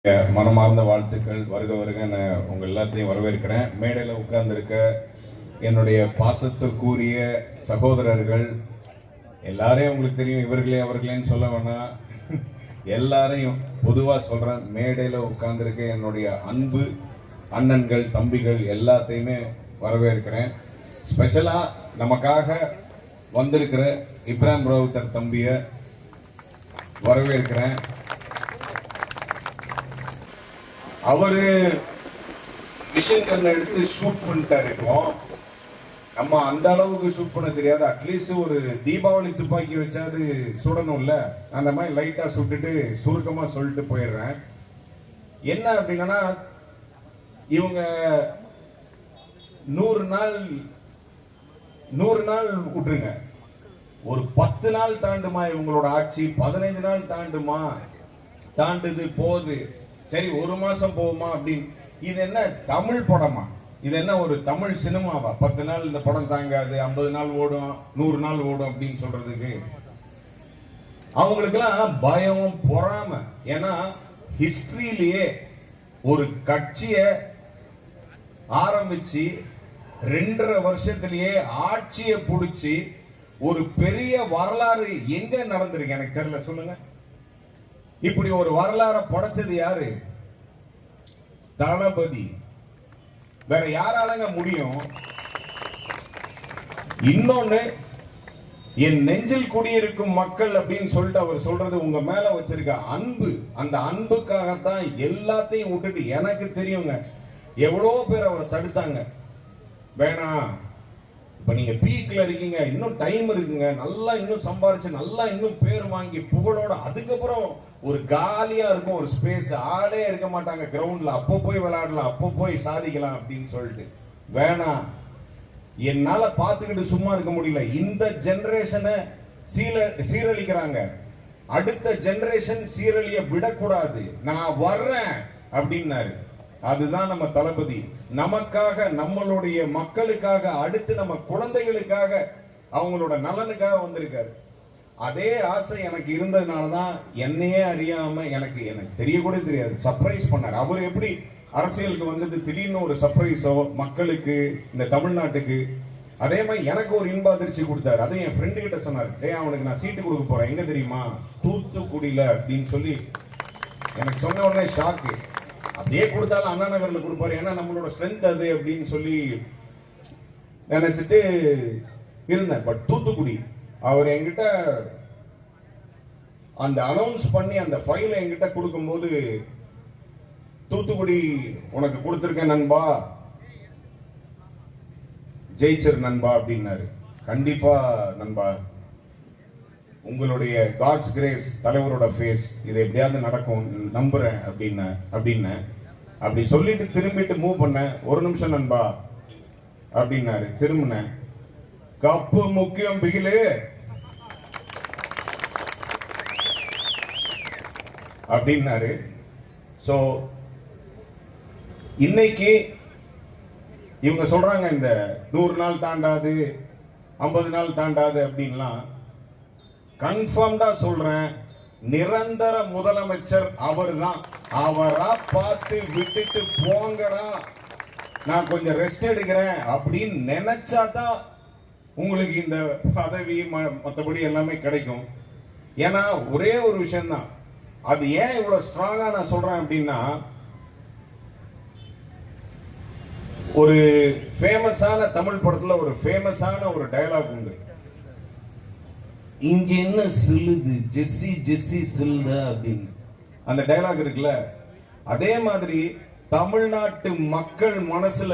மனமார்ந்த வாழ்த்துக்கள். வருக வருக. நான் உங்க எல்லாத்தையும் வரவேற்கிறேன். மேடையில் உட்கார்ந்துருக்க என்னுடைய பாசத்துக்குரிய சகோதரர்கள் எல்லாரையும் உங்களுக்கு தெரியும். இவர்களே அவர்களேன்னு சொல்ல வேணாம், எல்லாரையும் பொதுவாக சொல்றேன். மேடையில் உட்கார்ந்துருக்க என்னுடைய அன்பு அண்ணன்கள் தம்பிகள் எல்லாத்தையுமே வரவேற்கிறேன். ஸ்பெஷலா நமக்காக வந்திருக்கிற இப்ராஹிம் ராவுத்தர் தம்பியை வரவேற்கிறேன். அவரு மிஷின் கண்ணை எடுத்து ஷூட் பண்ணிட்டாரு. இப்போ நம்ம அந்த அளவுக்கு ஷூட் பண்ண தெரியாது. அட்லீஸ்ட் ஒரு தீபாவளி துப்பாக்கி வச்சாது சுடணும்ல, அந்த மாதிரி லைட்டா சுட்டுட்டு சுருக்கமா சொல்லிட்டு போயிடுறேன். என்ன அப்படின்னா, இவங்க 100 நாள் விட்டுருங்க, ஒரு 10 நாள் தாண்டுமா இவங்களோட ஆட்சி, 15 நாள் தாண்டுது போகுது, சரி 1 மாசம் போகுமா அப்படின்னு. இது என்ன தமிழ் படமா? இது என்ன ஒரு தமிழ் சினிமாவா? 10 நாள் இந்த படம் தாங்காது, 50 நாள் ஓடும், 100 நாள் ஓடும் அப்படின்னு சொல்றதுக்கு அவங்களுக்கெல்லாம் பயம், பொறாம. ஏன்னா ஹிஸ்டரியிலேயே ஒரு கட்சியை ஆரம்பிச்சு 2.5 வருஷத்திலேயே ஆட்சியை பிடிச்சி ஒரு பெரிய வரலாறு எங்க நடந்திருக்கு எனக்கு தெரியல. சொல்லுங்க, இப்படி ஒரு வரலாறு படைச்சது யாரு? தளபதி. வேற யாராலங்க முடியும்? இன்னொன்னு, என் நெஞ்சில் குடியிருக்கும் மக்கள் அப்படின்னு சொல்லிட்டு அவர் சொல்றது உங்க மேல வச்சிருக்க அன்பு. அந்த அன்புக்காகத்தான் எல்லாத்தையும் விட்டுட்டு, எனக்கு தெரியுங்க எவ்வளோ பேர் அவரை தடுத்தாங்க. வேணாம், இப்ப நீங்க பீக்ல இருக்கீங்க, இன்னும் டைம் இருக்குங்க, நல்லா இன்னும் சம்பாரிச்சு நல்லா இன்னும் பேர் வாங்கி புகழோட அதுக்கப்புறம் ஒரு காலியா இருக்கும் ஒரு ஸ்பேஸ், ஆளே இருக்க மாட்டாங்க கிரவுண்ட்ல, அப்போ போய் விளையாடலாம், அப்போ போய் சாதிக்கலாம் அப்படின்னு சொல்லிட்டு. வேணாம், என்னால பாத்துக்கிட்டு சும்மா இருக்க முடியல. இந்த ஜெனரேஷனை சீரழிக்கிறாங்க, அடுத்த ஜெனரேஷன் சீரழிய விடக்கூடாது, நான் வர்றேன் அப்படின்னாரு. அதுதான் நம்ம தளபதி. நமக்காக, நம்மளுடைய மக்களுக்காக, அடுத்து நம்ம குழந்தைகளுக்காக, அவங்களோட நலனுக்காக வந்திருக்காரு. அதே ஆசை எனக்கு இருந்ததுனாலதான் என்னையே அறியாம, எனக்கு தெரியக்கூட தெரியாது, சர்ப்ரைஸ் பண்ணார். அவர் எப்படி அரசியலுக்கு வந்தது திடீர்னு ஒரு சர்ப்ரைஸோ மக்களுக்கு, இந்த தமிழ்நாட்டுக்கு. அதே மாதிரி எனக்கு ஒரு இன்ப அதிர்ச்சி கொடுத்தாரு. அதை என் ஃப்ரெண்டு கிட்ட சொன்னார், அவனுக்கு நான் சீட்டு கொடுக்க போறேன், எங்க தெரியுமா, தூத்துக்குடியில அப்படின்னு சொல்லி. எனக்கு சொன்ன உடனே ஷாக்கு. அப்படியே கொடுத்தாலும் அண்ணா நகர்ல கொடுப்பாரு, ஏன்னா நம்மளோட ஸ்ட்ரென்த் அது அப்படின்னு சொல்லி நினைச்சிட்டு இருந்தேன். பட் தூத்துக்குடி, அவர் என்கிட்ட அந்த அனௌன்ஸ் பண்ணி அந்த ஃபைலை என்கிட்ட கொடுக்கும்போது, தூத்துக்குடி உனக்கு கொடுத்திருக்கேன் நண்பா, ஜெயிச்சர் நண்பா அப்படின்னாரு. கண்டிப்பா நண்பா, உங்களுடைய காட்ஸ் கிரேஸ், தலைவரோட ஃபேஸ், இது எப்படியாவது நடக்கும் நம்புறேன் அப்படின்னு அப்படி சொல்லிட்டு திரும்பிட்டு மூவ் பண்ண. 1 நிமிஷம் நண்பா அப்படின்னாரு. திரும்பினேன், கப்பு முக்கியம் பிகிலு அப்படின்னாரு. சோ இன்னைக்கு இவங்க சொல்றாங்க இந்த 100 நாள் தாண்டாது, 50 நாள் தாண்டாது அப்படின்லாம். கன்ஃபார்ம்டா சொல்றேன், நிரந்தர முதலமைச்சர் அவர் தான். அவரா பார்த்து விட்டுட்டு போங்கடா, நான் கொஞ்சம் ரெஸ்ட் எடுக்கிறேன் அப்படின்னு நினைச்சாதான் உங்களுக்கு இந்த பதவி மற்றபடி எல்லாமே கிடைக்கும். ஏன்னா ஒரே ஒரு விஷயம் தான், அது ஏன் இவ்வளவு ஸ்ட்ராங்கா நான் சொல்றேன் அப்படின்னா, ஒரு ஃபேமஸான தமிழ் படத்துல ஒரு ஃபேமஸான ஒரு டயலாக் உண்டு, இங்க என்ன சொல்லுது ஜெஸ்ஸி ஜெஸ்ஸி சொல்லுத அப்படின்னு. அந்த டயலாக் இருக்குல்ல, அதே மாதிரி தமிழ்நாட்டு மக்கள் மனசுல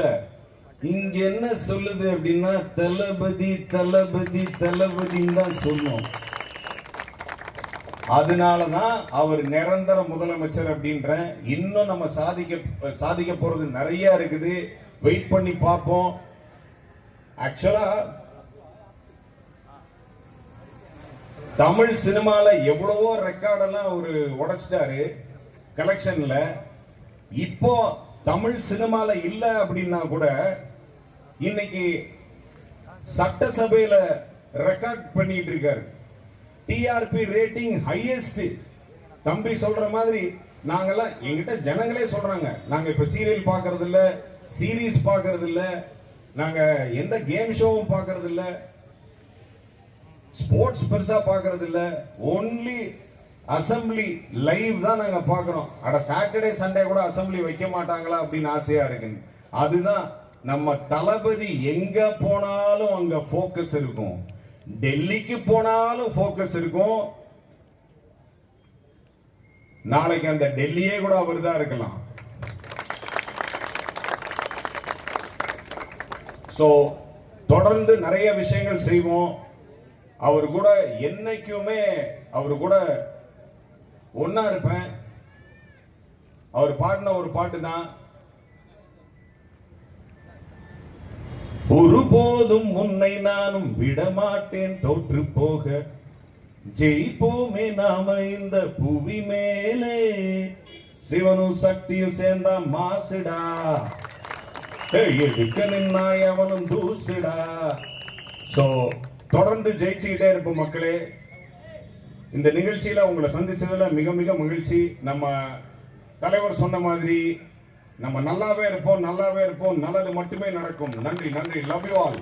இங்க என்ன சொல்லுது அப்படின்னா, தளபதி தளபதி தளபதின்னு தான் சொல்லும். அதனாலதான் அவர் நிரந்தர முதலமைச்சர் அப்படின்ற. இன்னும் நம்ம சாதிக்க போறது நிறைய இருக்குது, வெயிட் பண்ணி பார்ப்போம். ஆக்சுவலா தமிழ் சினிமால எவ்வளவோ ரெக்கார்டெல்லாம் ஒரு உடைச்சிட்டாரு கலெக்ஷன்ல. இப்போ தமிழ் சினிமால இல்ல அப்படின்னா கூட இன்னைக்கு சட்டசபையில ரெக்கார்ட் பண்ணிட்டு இருக்காரு. TRP rating highest. தம்பி சொல்ற மாதிரி நாங்கெல்லாம் எங்கிட்ட ஜனங்களே சொல்றாங்க, நாங்க இப்ப சீரியல் பாக்குறது இல்ல, சீரீஸ் பாக்குறது இல்ல, நாங்க எந்த கேம் ஷோவும் பாக்குறது இல்ல, ஸ்போர்ட்ஸ் பெருசா பாக்குறது இல்ல, ஒன்லி அசம்பிளி லைவ் தான் நாங்க பாக்குறோம். அட சாட்டர்டே சண்டே கூட அசம்பிளி வைக்க மாட்டாங்களா அப்படின்னு ஆசையா இருக்கு. அதுதான் நம்ம தளபதி எங்க போனாலும் அங்க போக்கஸ் இருக்கும், டெல்லிக்கு போனாலும் போக்கஸ் இருக்கும். நாளைக்கு அந்த டெல்லியே கூட அவர் தான் இருக்கலாம். சோ தொடர்ந்து நிறைய விஷயங்கள் செய்வோம். அவர் கூட என்னைக்குமே அவர் கூட ஒன்னா இருப்பேன். அவர் பாடின ஒரு பாட்டு தான், ஒருபோதும் உன்னை நானும் விடமாட்டேன் தோற்று போக, ஜெயிப்போமே நாம இந்த புவி மேலே, சிவனும் சக்தியும் சேர்ந்தா மாசுடா, எடுக்க நின்னா அவனும் தூசுடா. சோ தொடர்ந்து ஜெயிச்சுக்கிட்டே இருப்போம் மக்களே. இந்த நிகழ்ச்சியில உங்களை சந்திச்சதுல மிக மிக மகிழ்ச்சி. நம்ம தலைவர் சொன்ன மாதிரி நம்ம நல்லாவே இருப்போம், நல்லது மட்டுமே நடக்கும். நன்றி, லவ் யூ ஆல்.